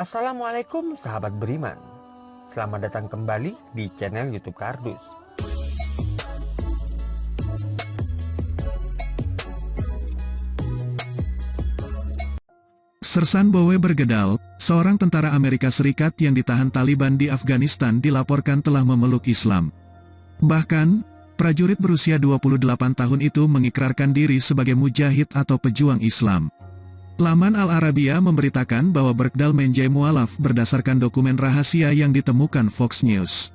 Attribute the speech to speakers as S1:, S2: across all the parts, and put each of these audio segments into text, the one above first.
S1: Assalamualaikum sahabat beriman. Selamat datang kembali di channel YouTube Kardus.
S2: Sersan Bowe bergedal, seorang tentara Amerika Serikat yang ditahan Taliban di Afghanistan dilaporkan telah memeluk Islam. Bahkan, prajurit berusia 28 tahun itu mengikrarkan diri sebagai mujahid atau pejuang Islam. Laman Al-Arabiya memberitakan bahwa Bergdal menjadi mualaf berdasarkan dokumen rahasia yang ditemukan Fox News.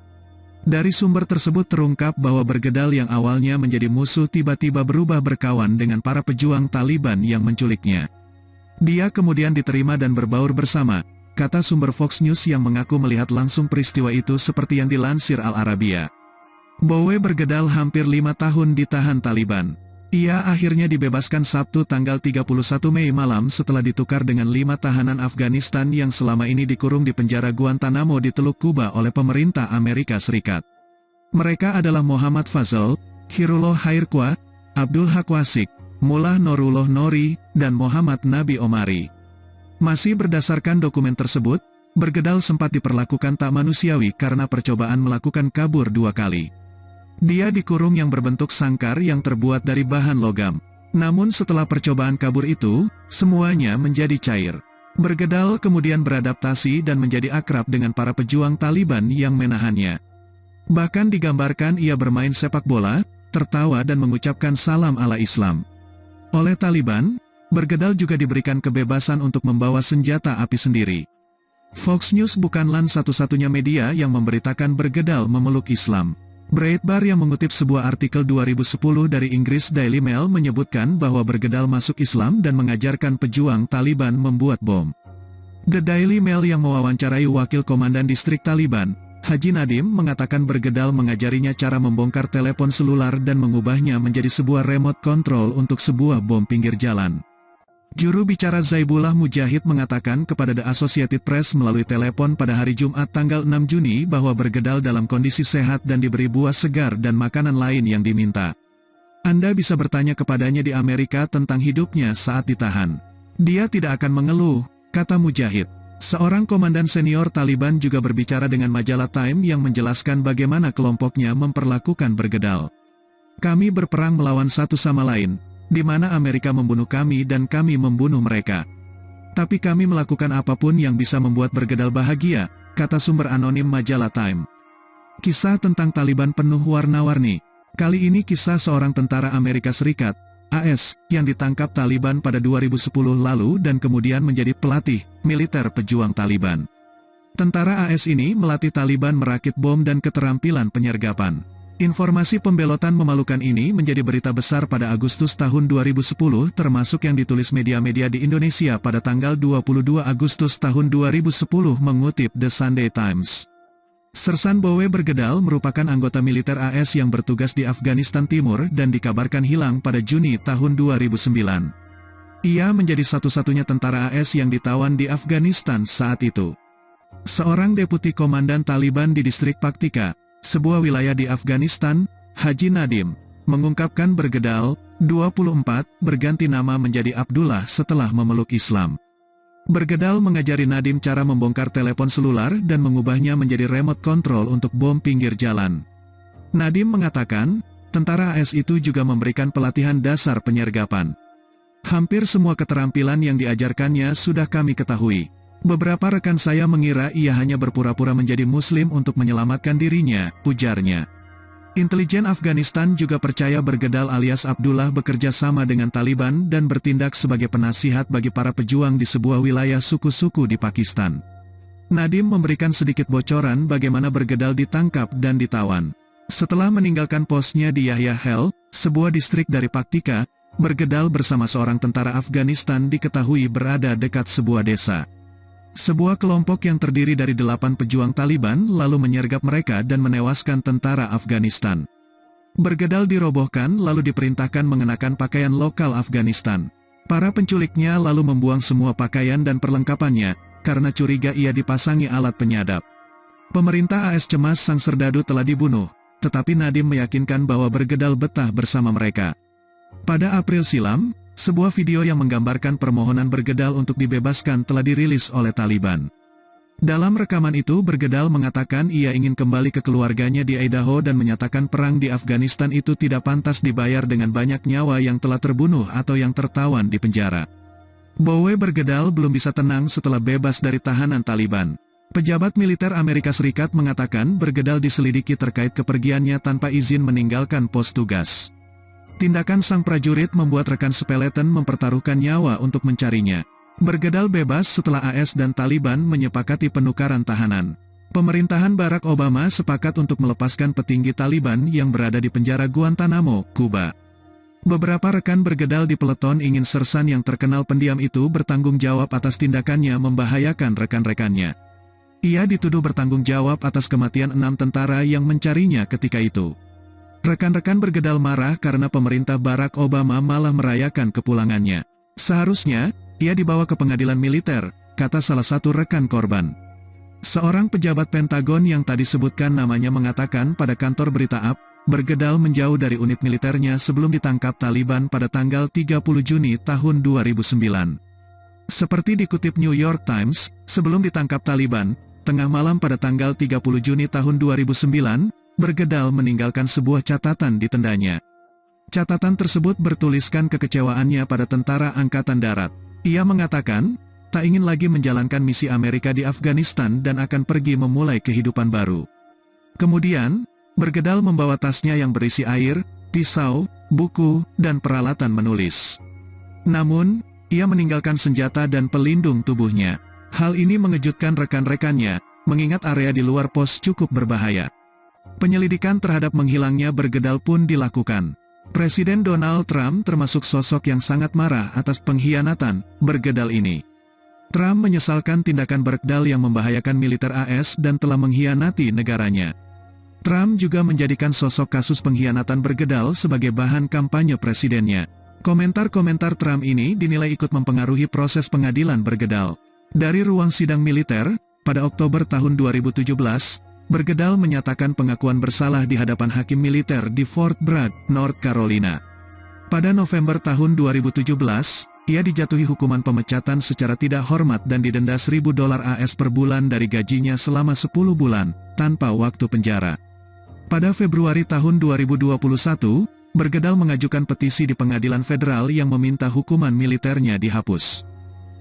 S2: Dari sumber tersebut terungkap bahwa Bergedal yang awalnya menjadi musuh tiba-tiba berubah berkawan dengan para pejuang Taliban yang menculiknya. Dia kemudian diterima dan berbaur bersama, kata sumber Fox News yang mengaku melihat langsung peristiwa itu seperti yang dilansir Al-Arabiya. Bowe Bergedal hampir 5 tahun ditahan Taliban. Ia akhirnya dibebaskan Sabtu tanggal 31 Mei malam setelah ditukar dengan 5 tahanan Afghanistan yang selama ini dikurung di penjara Guantanamo di Teluk Kuba oleh pemerintah Amerika Serikat. Mereka adalah Muhammad Fazl, Khirullah Hairqua, Abdul Haq Wasik, Mullah Norullah Nori, dan Muhammad Nabi Omari. Masih berdasarkan dokumen tersebut, Bergedal sempat diperlakukan tak manusiawi karena percobaan melakukan kabur 2 kali. Dia dikurung yang berbentuk sangkar yang terbuat dari bahan logam. Namun setelah percobaan kabur itu, semuanya menjadi cair. Bergedal kemudian beradaptasi dan menjadi akrab dengan para pejuang Taliban yang menahannya. Bahkan digambarkan ia bermain sepak bola, tertawa dan mengucapkan salam ala Islam. Oleh Taliban, Bergedal juga diberikan kebebasan untuk membawa senjata api sendiri. Fox News bukanlah satu-satunya media yang memberitakan Bergedal memeluk Islam. Breitbart yang mengutip sebuah artikel 2010 dari Inggris Daily Mail menyebutkan bahwa Bergedal masuk Islam dan mengajarkan pejuang Taliban membuat bom. The Daily Mail yang mewawancarai wakil komandan distrik Taliban, Haji Nadim, mengatakan Bergedal mengajarinya cara membongkar telepon selular dan mengubahnya menjadi sebuah remote control untuk sebuah bom pinggir jalan. Juru bicara Zaibullah Mujahid mengatakan kepada The Associated Press melalui telepon pada hari Jumat tanggal 6 Juni bahwa Bergedal dalam kondisi sehat dan diberi buah segar dan makanan lain yang diminta. Anda bisa bertanya kepadanya di Amerika tentang hidupnya saat ditahan. Dia tidak akan mengeluh, kata Mujahid. Seorang komandan senior Taliban juga berbicara dengan majalah Time yang menjelaskan bagaimana kelompoknya memperlakukan Bergedal. Kami berperang melawan satu sama lain, di mana Amerika membunuh kami dan kami membunuh mereka. Tapi kami melakukan apapun yang bisa membuat Bergedal bahagia, kata sumber anonim majalah Time. Kisah tentang Taliban penuh warna-warni. Kali ini kisah seorang tentara Amerika Serikat, AS, yang ditangkap Taliban pada 2010 lalu dan kemudian menjadi pelatih militer pejuang Taliban. Tentara AS ini melatih Taliban merakit bom dan keterampilan penyergapan. Informasi pembelotan memalukan ini menjadi berita besar pada Agustus tahun 2010 termasuk yang ditulis media-media di Indonesia pada tanggal 22 Agustus tahun 2010 mengutip The Sunday Times. Sersan Bowe Bergedal merupakan anggota militer AS yang bertugas di Afghanistan Timur dan dikabarkan hilang pada Juni tahun 2009. Ia menjadi satu-satunya tentara AS yang ditawan di Afghanistan saat itu. Seorang deputi komandan Taliban di distrik Paktika, sebuah wilayah di Afghanistan, Haji Nadim, mengungkapkan Bergedal, 24, berganti nama menjadi Abdullah setelah memeluk Islam. Bergedal mengajari Nadim cara membongkar telepon selular dan mengubahnya menjadi remote control untuk bom pinggir jalan. Nadim mengatakan, tentara AS itu juga memberikan pelatihan dasar penyergapan. Hampir semua keterampilan yang diajarkannya sudah kami ketahui. Beberapa rekan saya mengira ia hanya berpura-pura menjadi muslim untuk menyelamatkan dirinya, ujarnya. Intelijen Afghanistan juga percaya Bergedal alias Abdullah bekerja sama dengan Taliban dan bertindak sebagai penasihat bagi para pejuang di sebuah wilayah suku-suku di Pakistan. Nadim memberikan sedikit bocoran bagaimana Bergedal ditangkap dan ditawan. Setelah meninggalkan posnya di Yahya Hell, sebuah distrik dari Paktika, Bergedal bersama seorang tentara Afghanistan diketahui berada dekat sebuah desa. Sebuah kelompok yang terdiri dari 8 pejuang Taliban lalu menyergap mereka dan menewaskan tentara Afghanistan. Bergedal dirobohkan lalu diperintahkan mengenakan pakaian lokal Afghanistan. Para penculiknya lalu membuang semua pakaian dan perlengkapannya, karena curiga ia dipasangi alat penyadap. Pemerintah AS cemas sang serdadu telah dibunuh, tetapi Nadim meyakinkan bahwa Bergedal betah bersama mereka. Pada April silam, sebuah video yang menggambarkan permohonan Bergedal untuk dibebaskan telah dirilis oleh Taliban. Dalam rekaman itu Bergedal mengatakan ia ingin kembali ke keluarganya di Idaho dan menyatakan perang di Afghanistan itu tidak pantas dibayar dengan banyak nyawa yang telah terbunuh atau yang tertawan di penjara. Bowe Bergedal belum bisa tenang setelah bebas dari tahanan Taliban. Pejabat militer Amerika Serikat mengatakan Bergedal diselidiki terkait kepergiannya tanpa izin meninggalkan pos tugas. Tindakan sang prajurit membuat rekan Speleten mempertaruhkan nyawa untuk mencarinya. Bergedal bebas setelah AS dan Taliban menyepakati penukaran tahanan. Pemerintahan Barack Obama sepakat untuk melepaskan petinggi Taliban yang berada di penjara Guantanamo, Kuba. Beberapa rekan Bergedal di peleton ingin sersan yang terkenal pendiam itu bertanggung jawab atas tindakannya membahayakan rekan-rekannya. Ia dituduh bertanggung jawab atas kematian 6 tentara yang mencarinya ketika itu. Rekan-rekan Bergedal marah karena pemerintah Barack Obama malah merayakan kepulangannya. Seharusnya, ia dibawa ke pengadilan militer, kata salah satu rekan korban. Seorang pejabat Pentagon yang tadi sebutkan namanya mengatakan pada kantor berita AP, Bergedal menjauh dari unit militernya sebelum ditangkap Taliban pada tanggal 30 Juni tahun 2009. Seperti dikutip New York Times, sebelum ditangkap Taliban, tengah malam pada tanggal 30 Juni tahun 2009, Bergedal meninggalkan sebuah catatan di tendanya. Catatan tersebut bertuliskan kekecewaannya pada tentara angkatan darat. Ia mengatakan, tak ingin lagi menjalankan misi Amerika di Afghanistan dan akan pergi memulai kehidupan baru. Kemudian, Bergedal membawa tasnya yang berisi air, pisau, buku, dan peralatan menulis. Namun, ia meninggalkan senjata dan pelindung tubuhnya. Hal ini mengejutkan rekan-rekannya, mengingat area di luar pos cukup berbahaya. Penyelidikan terhadap menghilangnya Bergedal pun dilakukan. Presiden Donald Trump termasuk sosok yang sangat marah atas pengkhianatan Bergedal ini. Trump menyesalkan tindakan Bergedal yang membahayakan militer AS dan telah mengkhianati negaranya. Trump juga menjadikan sosok kasus pengkhianatan Bergedal sebagai bahan kampanye presidennya. Komentar-komentar Trump ini dinilai ikut mempengaruhi proses pengadilan Bergedal. Dari ruang sidang militer, pada Oktober tahun 2017, Bergedal menyatakan pengakuan bersalah di hadapan hakim militer di Fort Bragg, North Carolina. Pada November tahun 2017, ia dijatuhi hukuman pemecatan secara tidak hormat dan didenda $1.000 AS per bulan dari gajinya selama 10 bulan, tanpa waktu penjara. Pada Februari tahun 2021, Bergedal mengajukan petisi di pengadilan federal yang meminta hukuman militernya dihapus.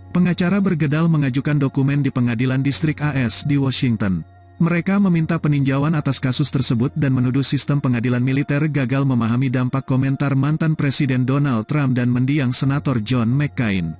S2: Pengacara Bergedal mengajukan dokumen di pengadilan distrik AS di Washington. Mereka meminta peninjauan atas kasus tersebut dan menuduh sistem pengadilan militer gagal memahami dampak komentar mantan Presiden Donald Trump dan mendiang Senator John McCain.